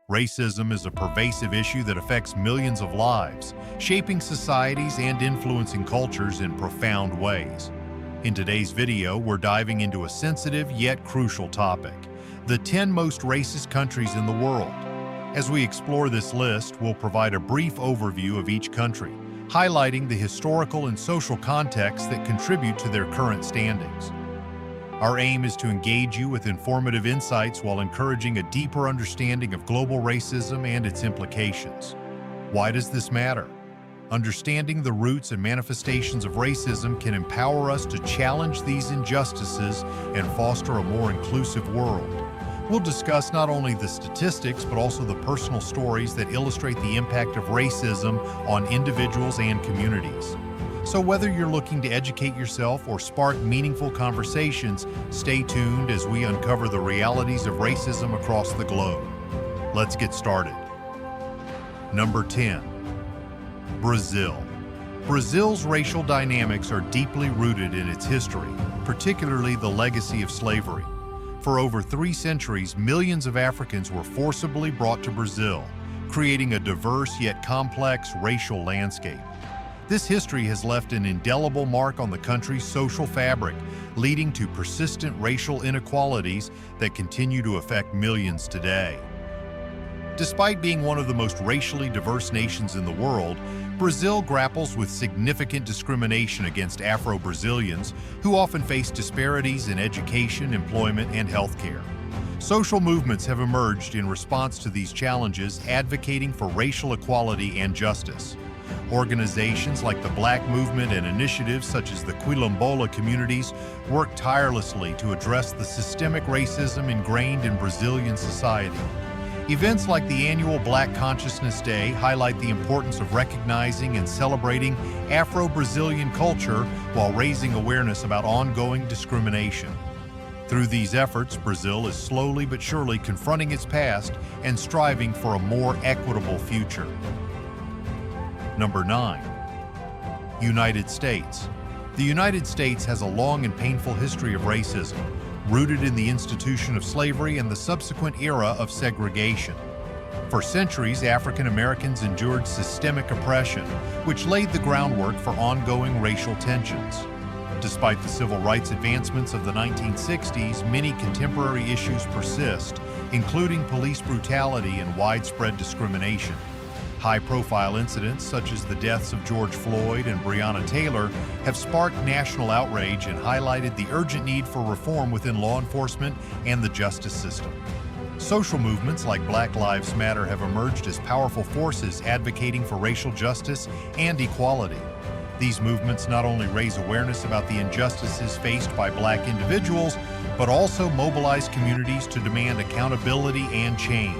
Racism is a pervasive issue that affects millions of lives, shaping societies and influencing cultures in profound ways. In today's video, we're diving into a sensitive yet crucial topic: the 10 most racist countries in the world. As we explore this list, we'll provide a brief overview of each country, highlighting the historical and social context that contribute to their current standings. Our aim is to engage you with informative insights while encouraging a deeper understanding of global racism and its implications. Why does this matter? Understanding the roots and manifestations of racism can empower us to challenge these injustices and foster a more inclusive world. We'll discuss not only the statistics, but also the personal stories that illustrate the impact of racism on individuals and communities. So whether you're looking to educate yourself or spark meaningful conversations, stay tuned as we uncover the realities of racism across the globe. Let's get started. Number 10. Brazil. Brazil's racial dynamics are deeply rooted in its history, particularly the legacy of slavery. For over 3 centuries, millions of Africans were forcibly brought to Brazil, creating a diverse yet complex racial landscape. This history has left an indelible mark on the country's social fabric, leading to persistent racial inequalities that continue to affect millions today. Despite being one of the most racially diverse nations in the world, Brazil grapples with significant discrimination against Afro-Brazilians, who often face disparities in education, employment, and healthcare. Social movements have emerged in response to these challenges, advocating for racial equality and justice. Organizations like the Black Movement and initiatives such as the Quilombola communities work tirelessly to address the systemic racism ingrained in Brazilian society. Events like the annual Black Consciousness Day highlight the importance of recognizing and celebrating Afro-Brazilian culture while raising awareness about ongoing discrimination. Through these efforts, Brazil is slowly but surely confronting its past and striving for a more equitable future. Number 9. United States. The United States has a long and painful history of racism, rooted in the institution of slavery and the subsequent era of segregation. For centuries, African Americans endured systemic oppression, which laid the groundwork for ongoing racial tensions. Despite the civil rights advancements of the 1960s, many contemporary issues persist, including police brutality and widespread discrimination. High-profile incidents such as the deaths of George Floyd and Breonna Taylor have sparked national outrage and highlighted the urgent need for reform within law enforcement and the justice system. Social movements like Black Lives Matter have emerged as powerful forces advocating for racial justice and equality. These movements not only raise awareness about the injustices faced by Black individuals, but also mobilize communities to demand accountability and change.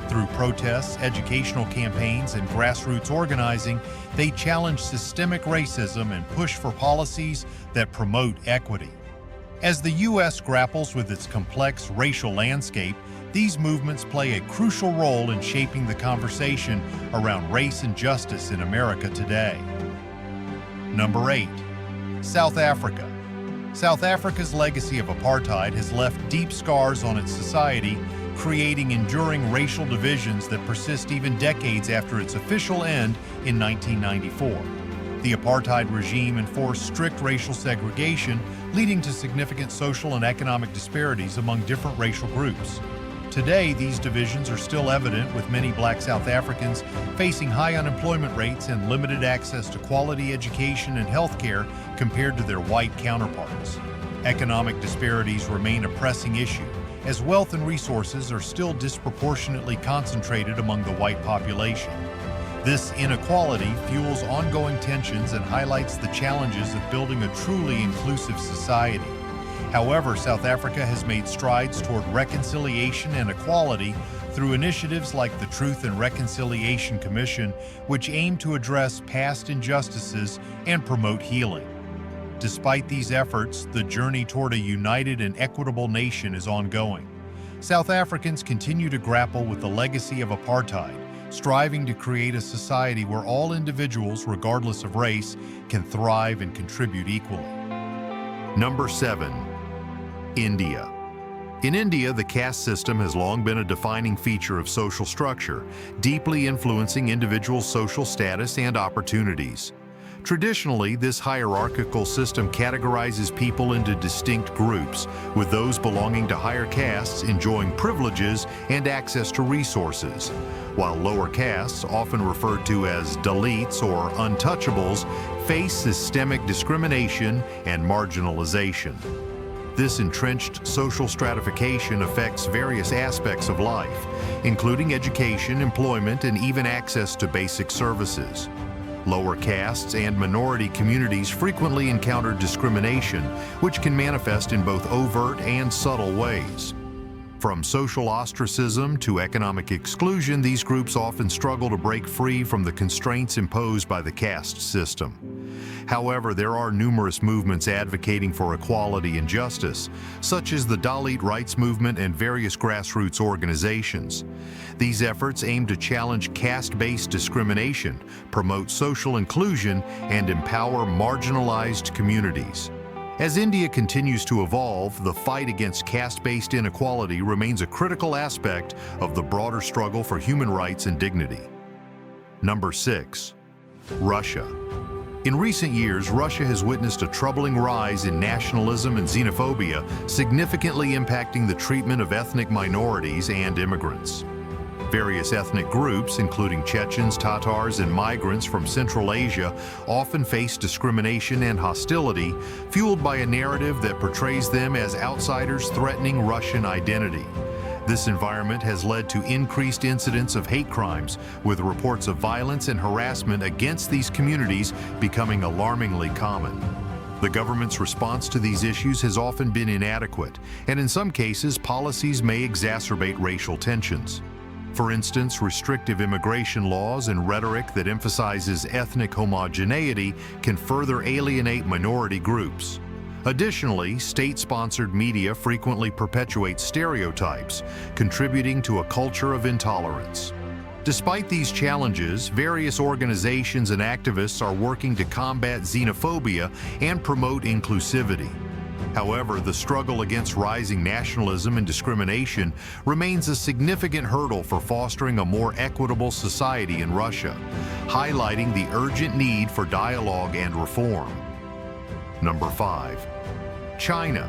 Through protests, educational campaigns, and grassroots organizing, they challenge systemic racism and push for policies that promote equity. As the U.S. grapples with its complex racial landscape, these movements play a crucial role in shaping the conversation around race and justice in America today. Number 8. South Africa. South Africa's legacy of apartheid has left deep scars on its society, creating enduring racial divisions that persist even decades after its official end in 1994. The apartheid regime enforced strict racial segregation, leading to significant social and economic disparities among different racial groups. Today, these divisions are still evident, with many Black South Africans facing high unemployment rates and limited access to quality education and healthcare compared to their white counterparts. Economic disparities remain a pressing issue, as wealth and resources are still disproportionately concentrated among the white population. This inequality fuels ongoing tensions and highlights the challenges of building a truly inclusive society. However, South Africa has made strides toward reconciliation and equality through initiatives like the Truth and Reconciliation Commission, which aim to address past injustices and promote healing. Despite these efforts, the journey toward a united and equitable nation is ongoing. South Africans continue to grapple with the legacy of apartheid, striving to create a society where all individuals, regardless of race, can thrive and contribute equally. Number 7. India. In India, the caste system has long been a defining feature of social structure, deeply influencing individuals' social status and opportunities. Traditionally, this hierarchical system categorizes people into distinct groups, with those belonging to higher castes enjoying privileges and access to resources, while lower castes, often referred to as Dalits or untouchables, face systemic discrimination and marginalization. This entrenched social stratification affects various aspects of life, including education, employment, and even access to basic services. Lower castes and minority communities frequently encounter discrimination, which can manifest in both overt and subtle ways. From social ostracism to economic exclusion, these groups often struggle to break free from the constraints imposed by the caste system. However, there are numerous movements advocating for equality and justice, such as the Dalit rights movement and various grassroots organizations. These efforts aim to challenge caste-based discrimination, promote social inclusion, and empower marginalized communities. As India continues to evolve, the fight against caste-based inequality remains a critical aspect of the broader struggle for human rights and dignity. Number 6. Russia. In recent years, Russia has witnessed a troubling rise in nationalism and xenophobia, significantly impacting the treatment of ethnic minorities and immigrants. Various ethnic groups, including Chechens, Tatars, and migrants from Central Asia, often face discrimination and hostility, fueled by a narrative that portrays them as outsiders threatening Russian identity. This environment has led to increased incidents of hate crimes, with reports of violence and harassment against these communities becoming alarmingly common. The government's response to these issues has often been inadequate, and in some cases, policies may exacerbate racial tensions. For instance, restrictive immigration laws and rhetoric that emphasizes ethnic homogeneity can further alienate minority groups. Additionally, state-sponsored media frequently perpetuate stereotypes, contributing to a culture of intolerance. Despite these challenges, various organizations and activists are working to combat xenophobia and promote inclusivity. However, the struggle against rising nationalism and discrimination remains a significant hurdle for fostering a more equitable society in Russia, highlighting the urgent need for dialogue and reform. Number 5. China.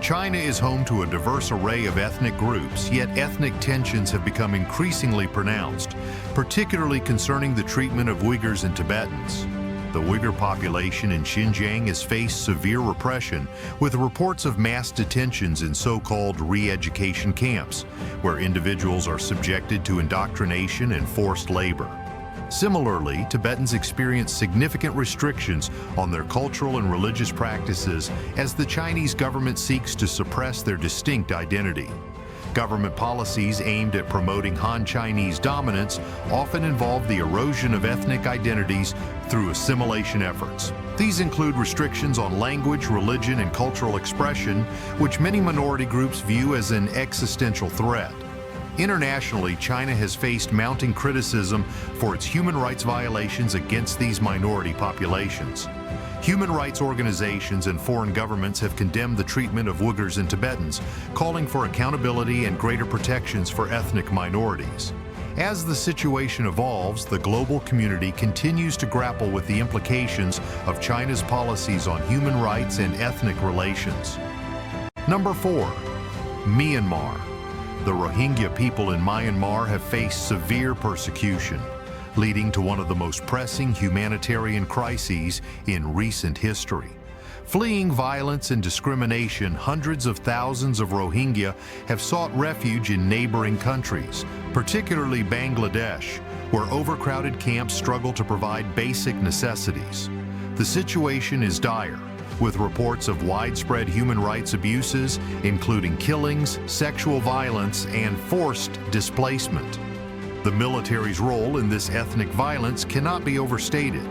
China is home to a diverse array of ethnic groups, yet ethnic tensions have become increasingly pronounced, particularly concerning the treatment of Uyghurs and Tibetans. The Uyghur population in Xinjiang has faced severe repression, with reports of mass detentions in so-called re-education camps, where individuals are subjected to indoctrination and forced labor. Similarly, Tibetans experience significant restrictions on their cultural and religious practices as the Chinese government seeks to suppress their distinct identity. Government policies aimed at promoting Han Chinese dominance often involve the erosion of ethnic identities through assimilation efforts. These include restrictions on language, religion, and cultural expression, which many minority groups view as an existential threat. Internationally, China has faced mounting criticism for its human rights violations against these minority populations. Human rights organizations and foreign governments have condemned the treatment of Uyghurs and Tibetans, calling for accountability and greater protections for ethnic minorities. As the situation evolves, the global community continues to grapple with the implications of China's policies on human rights and ethnic relations. Number 4. Myanmar. The Rohingya people in Myanmar have faced severe persecution, leading to one of the most pressing humanitarian crises in recent history. Fleeing violence and discrimination, hundreds of thousands of Rohingya have sought refuge in neighboring countries, particularly Bangladesh, where overcrowded camps struggle to provide basic necessities. The situation is dire, with reports of widespread human rights abuses, including killings, sexual violence, and forced displacement. The military's role in this ethnic violence cannot be overstated.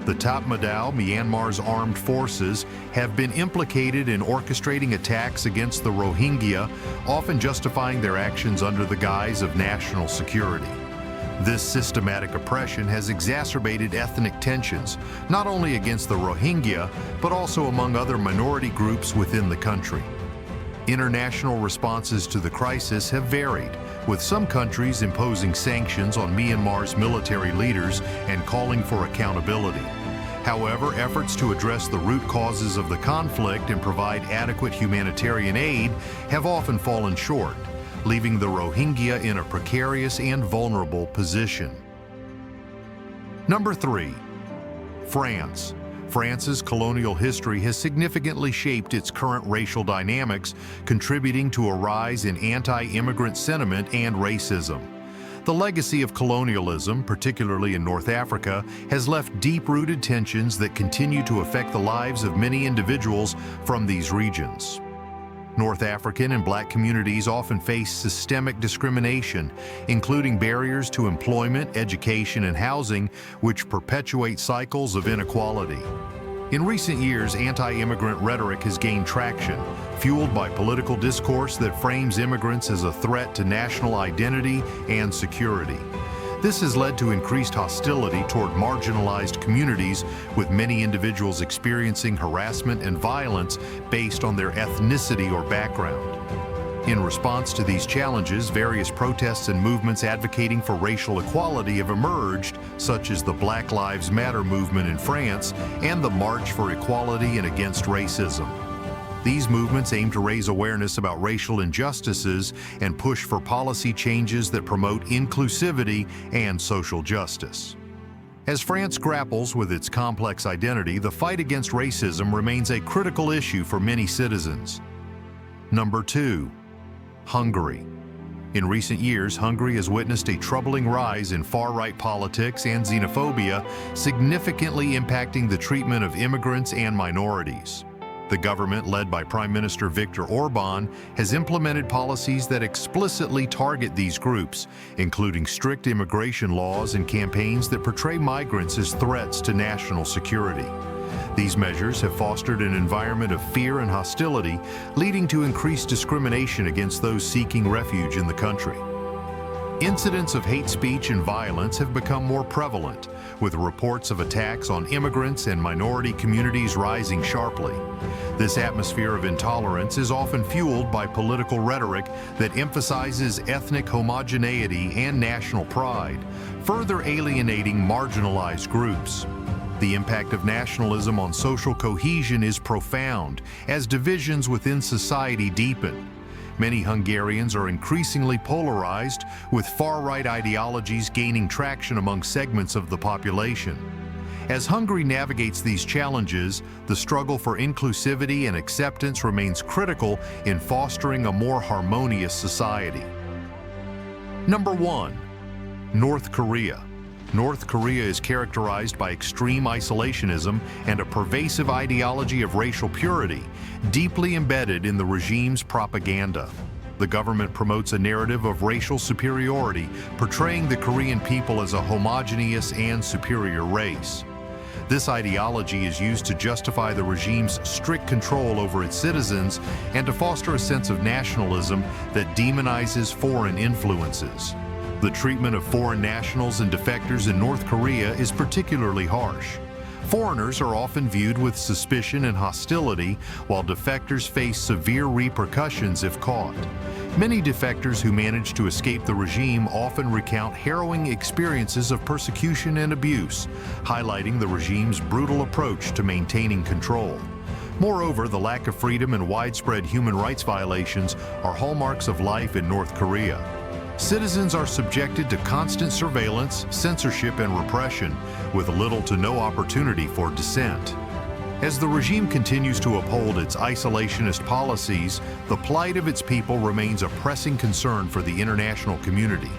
The Tatmadaw, Myanmar's armed forces, have been implicated in orchestrating attacks against the Rohingya, often justifying their actions under the guise of national security. This systematic oppression has exacerbated ethnic tensions, not only against the Rohingya, but also among other minority groups within the country. International responses to the crisis have varied, with some countries imposing sanctions on Myanmar's military leaders and calling for accountability. However, efforts to address the root causes of the conflict and provide adequate humanitarian aid have often fallen short, leaving the Rohingya in a precarious and vulnerable position. Number 3. France. France's colonial history has significantly shaped its current racial dynamics, contributing to a rise in anti-immigrant sentiment and racism. The legacy of colonialism, particularly in North Africa, has left deep-rooted tensions that continue to affect the lives of many individuals from these regions. North African and Black communities often face systemic discrimination, including barriers to employment, education, and housing, which perpetuate cycles of inequality. In recent years, anti-immigrant rhetoric has gained traction, fueled by political discourse that frames immigrants as a threat to national identity and security. This has led to increased hostility toward marginalized communities, with many individuals experiencing harassment and violence based on their ethnicity or background. In response to these challenges, various protests and movements advocating for racial equality have emerged, such as the Black Lives Matter movement in France and the March for Equality and Against Racism. These movements aim to raise awareness about racial injustices and push for policy changes that promote inclusivity and social justice. As France grapples with its complex identity, the fight against racism remains a critical issue for many citizens. Number 2. Hungary. In recent years, Hungary has witnessed a troubling rise in far-right politics and xenophobia, significantly impacting the treatment of immigrants and minorities. The government, led by Prime Minister Viktor Orban, has implemented policies that explicitly target these groups, including strict immigration laws and campaigns that portray migrants as threats to national security. These measures have fostered an environment of fear and hostility, leading to increased discrimination against those seeking refuge in the country. Incidents of hate speech and violence have become more prevalent, with reports of attacks on immigrants and minority communities rising sharply. This atmosphere of intolerance is often fueled by political rhetoric that emphasizes ethnic homogeneity and national pride, further alienating marginalized groups. The impact of nationalism on social cohesion is profound, as divisions within society deepen. Many Hungarians are increasingly polarized, with far-right ideologies gaining traction among segments of the population. As Hungary navigates these challenges, the struggle for inclusivity and acceptance remains critical in fostering a more harmonious society. Number 1. North Korea. North Korea is characterized by extreme isolationism and a pervasive ideology of racial purity, deeply embedded in the regime's propaganda. The government promotes a narrative of racial superiority, portraying the Korean people as a homogeneous and superior race. This ideology is used to justify the regime's strict control over its citizens and to foster a sense of nationalism that demonizes foreign influences. The treatment of foreign nationals and defectors in North Korea is particularly harsh. Foreigners are often viewed with suspicion and hostility, while defectors face severe repercussions if caught. Many defectors who manage to escape the regime often recount harrowing experiences of persecution and abuse, highlighting the regime's brutal approach to maintaining control. Moreover, the lack of freedom and widespread human rights violations are hallmarks of life in North Korea. Citizens are subjected to constant surveillance, censorship, and repression, with little to no opportunity for dissent. As the regime continues to uphold its isolationist policies, the plight of its people remains a pressing concern for the international community.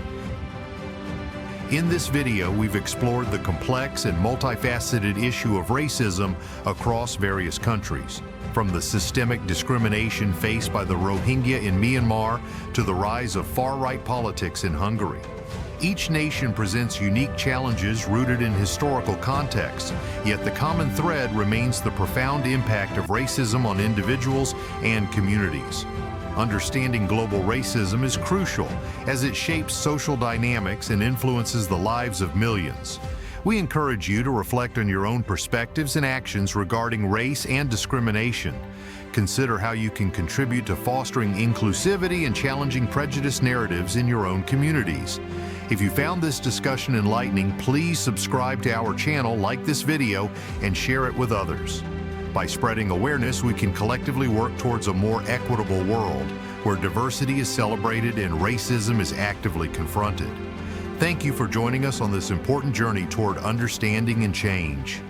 In this video, we've explored the complex and multifaceted issue of racism across various countries, from the systemic discrimination faced by the Rohingya in Myanmar to the rise of far-right politics in Hungary. Each nation presents unique challenges rooted in historical context, yet the common thread remains the profound impact of racism on individuals and communities. Understanding global racism is crucial, as it shapes social dynamics and influences the lives of millions. We encourage you to reflect on your own perspectives and actions regarding race and discrimination. Consider how you can contribute to fostering inclusivity and challenging prejudice narratives in your own communities. If you found this discussion enlightening, please subscribe to our channel, like this video, and share it with others. By spreading awareness, we can collectively work towards a more equitable world, where diversity is celebrated and racism is actively confronted. Thank you for joining us on this important journey toward understanding and change.